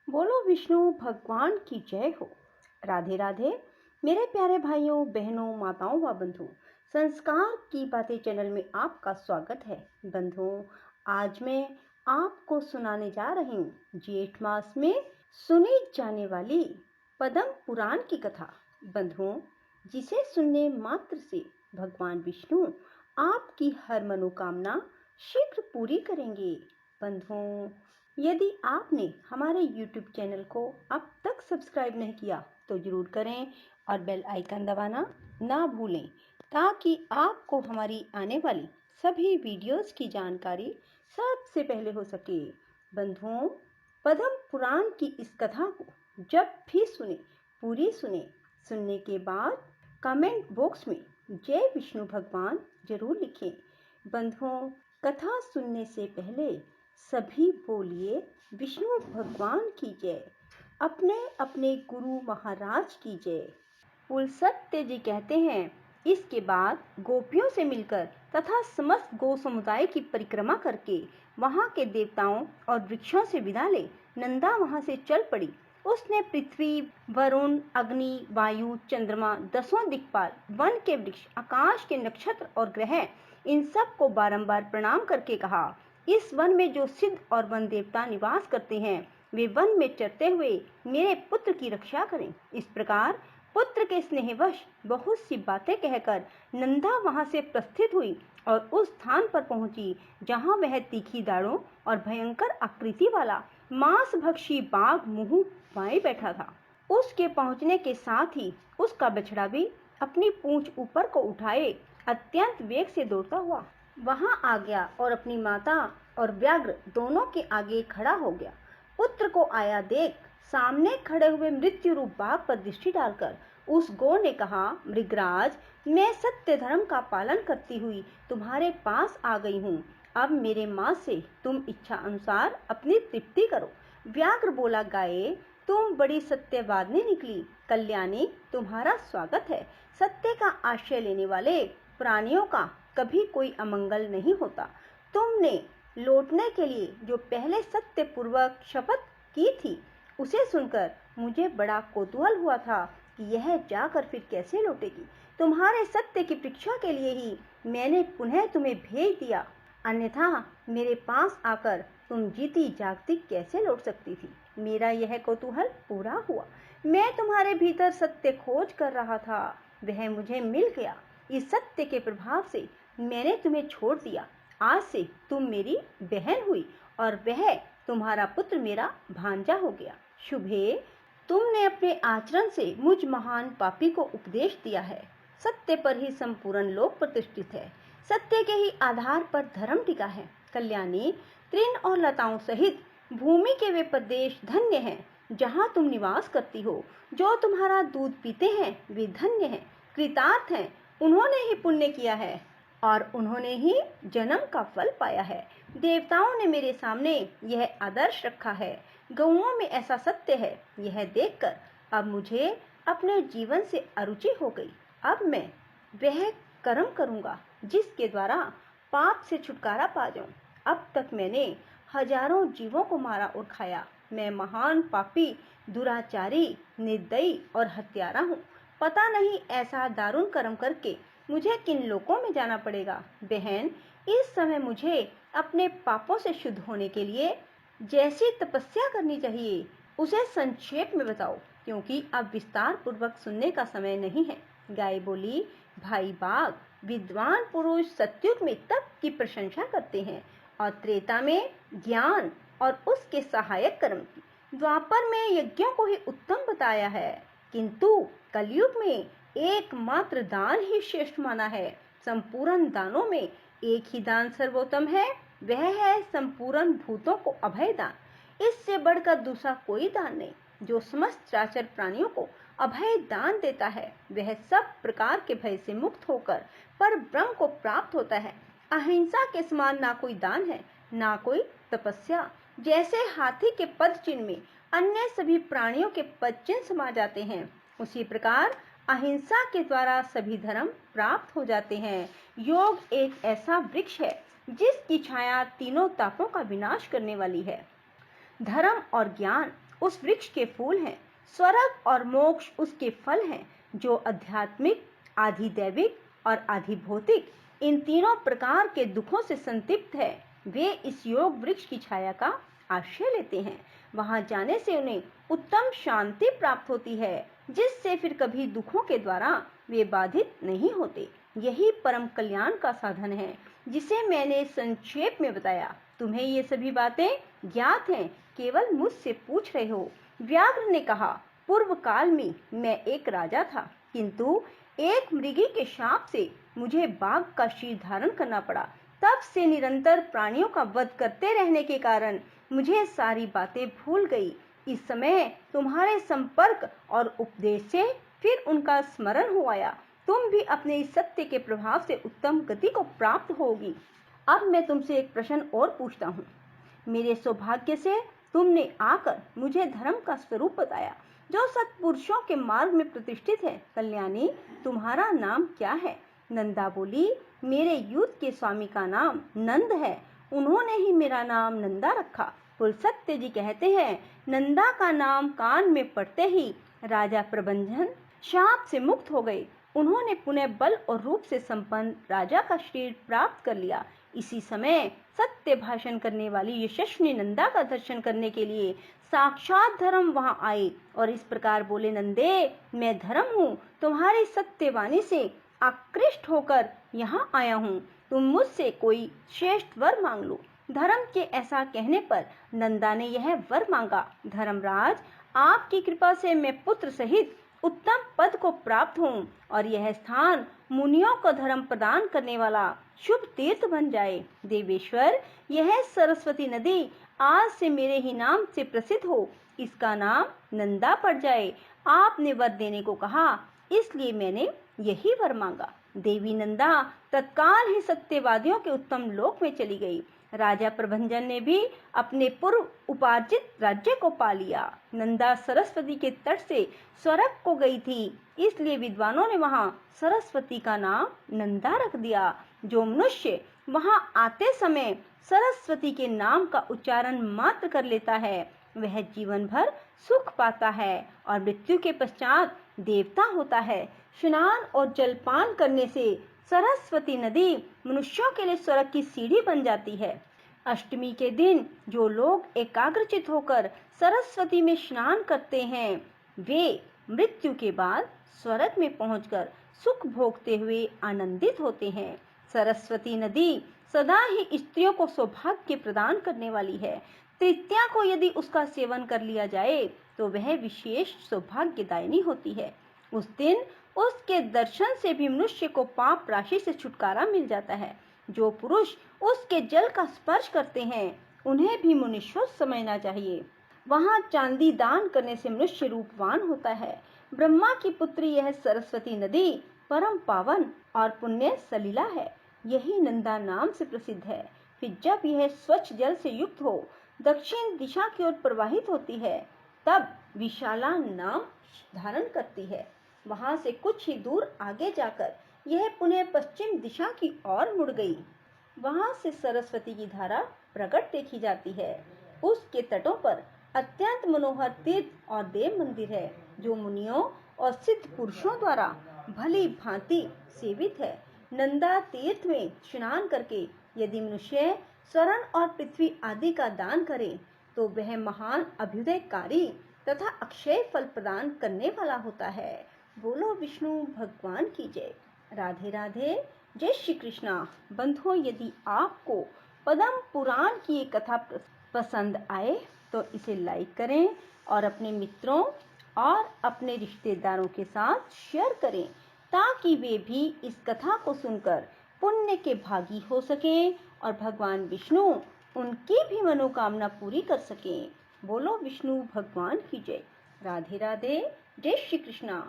बोलो विष्णु भगवान की जय हो। राधे राधे मेरे प्यारे भाइयों बहनों माताओं व बंधुओं, संस्कार की बातें चैनल में आपका स्वागत है। बंधुओं, आज मैं आपको सुनाने जा रही हूँ जेठ मास में सुनी जाने वाली पद्म पुराण की कथा। बंधुओं, जिसे सुनने मात्र से भगवान विष्णु आपकी हर मनोकामना शीघ्र पूरी करेंगे। बंधुओं, यदि आपने हमारे YouTube चैनल को अब तक सब्सक्राइब नहीं किया तो जरूर करें और बेल आइकन दबाना ना भूलें, ताकि आपको हमारी आने वाली सभी वीडियोस की जानकारी सबसे पहले हो सके। बंधुओं, पद्म पुराण की इस कथा को जब भी सुने पूरी सुनने के बाद कमेंट बॉक्स में जय विष्णु भगवान जरूर लिखें। बंधुओं, कथा सुनने से पहले सभी बोलिए विष्णु भगवान की जय, अपने अपने गुरु महाराज की जय। पुलसत्य जी कहते हैं, इसके बाद गोपियों से मिलकर तथा समस्त गौ समुदाय की परिक्रमा करके वहां के देवताओं और वृक्षों से विदा ले नंदा वहां से चल पड़ी। उसने पृथ्वी, वरुण, अग्नि, वायु, चंद्रमा, 10 दिक्पाल, वन के वृक्ष, आकाश के नक्षत्र और ग्रह, इन सब को बारंबार प्रणाम करके कहा, इस वन में जो सिद्ध और वन देवता निवास करते हैं वे वन में चरते हुए मेरे पुत्र की रक्षा करें। इस प्रकार पुत्र के स्नेहवश बहुत सी बातें कहकर नंदा वहां से प्रस्थित हुई और उस स्थान पर पहुंची जहां वह तीखी दाढ़ों और भयंकर आकृति वाला मांसभक्षी बाघ मुंह बाएं बैठा था। उसके पहुंचने के साथ ही उसका बछड़ा भी अपनी पूंछ ऊपर को उठाए अत्यंत वेग से दौड़ता हुआ वहां आ गया और अपनी माता और व्याघ्र दोनों के आगे खड़ा हो गया। पुत्र को आया देख सामने खड़े हुए मृत्यु रूप बाघ पर दृष्टि डालकर उस गौ ने कहा, मृगराज, मैं सत्य धर्म का पालन करती हुई तुम्हारे पास आ गई हूँ। अब मेरे मां से तुम इच्छा अनुसार अपनी तृप्ति करो। व्याघ्र बोला, गाये, तुम बड़ी सत्यवादिनी निकली। कल्याणी, तुम्हारा स्वागत है। सत्य का आश्रय लेने वाले प्राणियों का कभी कोई अमंगल नहीं होता। तुमने लौटने के लिए जो पहले सत्य पूर्वक शपथ की थी उसे सुनकर मुझे बड़ा कौतूहल हुआ था कि यह जाकर फिर कैसे लौटेगी। तुम्हारे सत्य की परीक्षा के लिए ही मैंने पुनः तुम्हें भेज दिया, अन्यथा मेरे पास आकर तुम जीती जागती कैसे लौट सकती थी। मेरा यह कौतूहल पूरा हुआ। मैं तुम्हारे भीतर सत्य खोज कर रहा था, वह मुझे मिल गया। इस सत्य के प्रभाव से मैंने तुम्हें छोड़ दिया। आज से तुम मेरी बहन हुई और वह तुम्हारा पुत्र मेरा भांजा हो गया। शुभे, तुमने अपने आचरण से मुझ महान पापी को उपदेश दिया है। सत्य पर ही संपूर्ण लोक प्रतिष्ठित है। सत्य के ही आधार पर धर्म टिका है। कल्याणी, तृण और लताओं सहित भूमि के वे प्रदेश धन्य हैं जहाँ तुम निवास करती हो। जो तुम्हारा दूध पीते हैं वे धन्य हैं, कृतार्थ हैं। उन्होंने ही पुण्य किया है और उन्होंने ही जन्म का फल पाया है। देवताओं ने मेरे सामने यह आदर्श रखा है। गौओं में ऐसा सत्य है, यह देखकर अब मुझे अपने जीवन से अरुचि हो गई। अब मैं वह कर्म करूंगा जिसके द्वारा पाप से छुटकारा पा जाऊं। अब तक मैंने हजारों जीवों को मारा और खाया। मैं महान पापी, दुराचारी, निर्दयी और हत्यारा हूँ। पता नहीं ऐसा दारुण कर्म करके मुझे किन लोकों में जाना पड़ेगा। बहन, इस समय मुझे अपने पापों से शुद्ध होने के लिए जैसी तपस्या करनी चाहिए उसे संक्षेप में बताओ, क्योंकि अब विस्तार पूर्वक सुनने का समय नहीं है। गाय बोली, भाई बाघ, विद्वान पुरुष सतयुग में तप की प्रशंसा करते हैं और त्रेता में ज्ञान और उसके सहायक कर्म की। द्वापर में यज्ञों को ही उत्तम बताया है, किंतु कलयुग में एकमात्र दान ही श्रेष्ठ माना है। संपूर्ण दानों में एक ही दान सर्वोत्तम है, वह है संपूर्ण भूतों को अभय दान। इससे बढ़कर दूसरा कोई दान नहीं। जो समस्त चराचर प्राणियों को अभय दान देता है वह सब प्रकार के भय से मुक्त होकर पर ब्रह्म को प्राप्त होता है। अहिंसा के समान ना कोई दान है, ना कोई तपस्या। जैसे हाथी के पद चिन्ह में अन्य सभी प्राणियों के पद चिन्ह समा जाते हैं, उसी प्रकार अहिंसा के द्वारा सभी धर्म प्राप्त हो जाते हैं। योग एक ऐसा वृक्ष है जिसकी छाया तीनों तापों का विनाश करने वाली है। धर्म और ज्ञान उस वृक्ष के फूल हैं, स्वर्ग और मोक्ष उसके फल हैं। जो आध्यात्मिक, आधि दैविक और आधि भौतिक इन तीनों प्रकार के दुखों से संतप्त है, वे इस योग वृक्ष की छाया का आश्रय लेते हैं। वहां जाने से उन्हें उत्तम शांति प्राप्त होती है, जिससे फिर कभी दुखों के द्वारा वे बाधित नहीं होते। यही परम कल्याण का साधन है, जिसे मैंने संक्षेप में बताया। तुम्हें ये सभी बातें ज्ञात हैं, केवल मुझसे पूछ रहे हो। व्याघ्र ने कहा, पूर्व काल में मैं एक राजा था, किंतु एक मृगी के शाप से मुझे बाघ का शीर धारण करना पड़ा। तब से निरंतर प्राणियों का वध करते रहने के कारण मुझे सारी बातें भूल गई। इस समय तुम्हारे संपर्क और उपदेश से फिर उनका स्मरण हो आया। तुम भी अपने इस सत्य के प्रभाव से उत्तम गति को प्राप्त होगी। अब मैं तुमसे एक प्रश्न और पूछता हूँ। मेरे सौभाग्य से तुमने आकर मुझे धर्म का स्वरूप बताया, जो सत्पुरुषों के मार्ग में प्रतिष्ठित है। कल्याणी, तुम्हारा नाम क्या है? नंदा बोली, मेरे यूथ के स्वामी का नाम नंद है, उन्होंने ही मेरा नाम नंदा रखा। पुलसत्य जी कहते हैं, नंदा का नाम कान में पड़ते ही राजा प्रबंधन शाप से मुक्त हो गए। उन्होंने पुनः बल और रूप से संपन्न राजा का शरीर प्राप्त कर लिया। इसी समय सत्य भाषण करने वाली यशस्विनी नंदा का दर्शन करने के लिए साक्षात धर्म वहां आए और इस प्रकार बोले, नंदे, मैं धर्म हूँ, तुम्हारी सत्यवाणी से आकृष्ट होकर यहाँ आया हूँ। तुम मुझसे कोई श्रेष्ठ वर मांग लो। धर्म के ऐसा कहने पर नंदा ने यह वर मांगा, धर्मराज, आपकी कृपा से मैं पुत्र सहित उत्तम पद को प्राप्त हूँ और यह स्थान मुनियों को धर्म प्रदान करने वाला शुभ तीर्थ बन जाए। देवेश्वर, यह सरस्वती नदी आज से मेरे ही नाम से प्रसिद्ध हो, इसका नाम नंदा पड़ जाए। आपने वर देने को कहा, इसलिए मैंने यही वर मांगा। देवी नंदा तत्काल ही सत्यवादियों के उत्तम लोक में चली गई। राजा प्रभंजन ने भी अपने पूर्व उपार्जित राज्य को पा लिया। नंदा सरस्वती के तट से स्वर्ग को गई थी, इसलिए विद्वानों ने वहां सरस्वती का नाम नंदा रख दिया। जो मनुष्य वहां आते समय सरस्वती के नाम का उच्चारण मात्र कर लेता है, वह जीवन भर सुख पाता है और मृत्यु के पश्चात देवता होता है। स्नान और जलपान करने से सरस्वती नदी मनुष्यों के लिए स्वर्ग की सीढ़ी बन जाती है। अष्टमी के दिन जो लोग एकाग्रचित होकर सरस्वती में स्नान करते हैं, वे मृत्यु के बाद स्वर्ग में पहुंचकर सुख भोगते हुए आनंदित होते हैं। सरस्वती नदी सदा ही स्त्रियों को सौभाग्य प्रदान करने वाली है। तृतीया को यदि उसका सेवन कर लिया जाए तो वह विशेष सौभाग्यदायिनी होती है। उस दिन उसके दर्शन से भी मनुष्य को पाप राशि से छुटकारा मिल जाता है। जो पुरुष उसके जल का स्पर्श करते हैं, उन्हें भी मुनीश्वर समझना चाहिए। वहां चांदी दान करने से मनुष्य रूपवान होता है। ब्रह्मा की पुत्री यह सरस्वती नदी परम पावन और पुण्य सलीला है। यही नंदा नाम से प्रसिद्ध है। फिर जब यह स्वच्छ जल से युक्त हो दक्षिण दिशा की ओर प्रवाहित होती है, तब विशाला नाम धारण करती है। वहां से कुछ ही दूर आगे जाकर यह पुनः पश्चिम दिशा की ओर मुड़ गई। वहां से सरस्वती की धारा प्रकट देखी जाती है। उसके तटों पर अत्यंत मनोहर तीर्थ और देव मंदिर है, जो मुनियों और सिद्ध पुरुषों द्वारा भली भांति सेवित है। नंदा तीर्थ में स्नान करके यदि मनुष्य स्वर्ण और पृथ्वी आदि का दान करे, तो वह महान अभ्युदयकारी तथा अक्षय फल प्रदान करने वाला होता है। बोलो विष्णु भगवान की जय। राधे राधे। जय श्री कृष्णा। बंधुओं, यदि आपको पद्म पुराण की ये कथा पसंद आए तो इसे लाइक करें और अपने मित्रों और अपने रिश्तेदारों के साथ शेयर करें, ताकि वे भी इस कथा को सुनकर पुण्य के भागी हो सकें और भगवान विष्णु उनकी भी मनोकामना पूरी कर सकें। बोलो विष्णु भगवान की जय। राधे राधे। जय श्री कृष्णा।